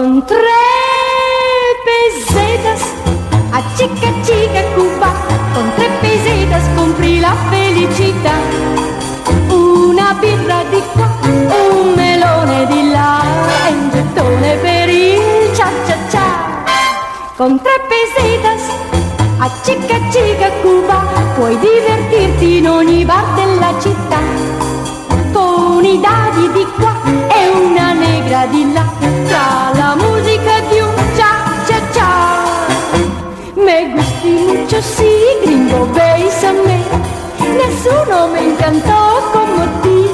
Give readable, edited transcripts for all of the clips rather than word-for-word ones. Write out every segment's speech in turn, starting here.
Con 3 pesetas a chica chica Cuba, con 3 pesetas compri la felicità. Una birra di qua, un melone di là e un gettone per il cia cia cia. Con 3 pesetas a chica chica Cuba puoi divertirti in ogni bar della città. Con i dadi di qua e una negra di là, tra la musica di un cia cia cia. Me gusti mucho si gringo bésame, nessuno me encantó como ti.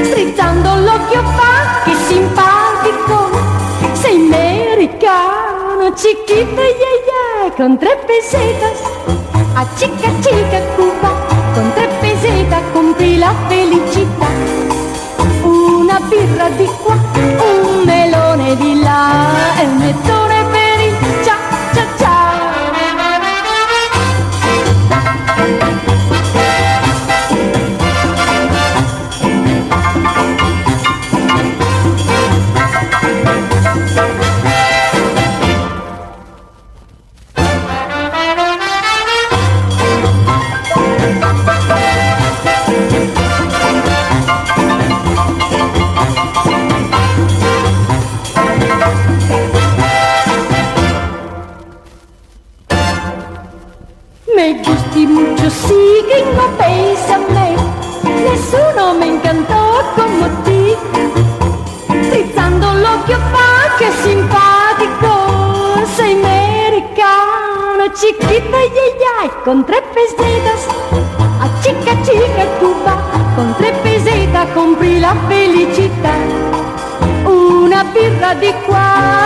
Strizzando l'occhio fa, che simpatico, sei americano, chiquita yeah yeah. Con 3 pesetas a chica chica Cuba, con 3 pesetas compri la felicità. Una birra di qua, un melone di là e un gettone per il cia cia cia. Me gusti mucho si gringo bésame, nessuno me encantó como ti. Strizzando l'occhio fa, che simpatico, sei americano, chiquita yeah yeah. Con 3 pesetas a chica chica Cuba, con 3 pesetas compri la felicità. Una birra di qua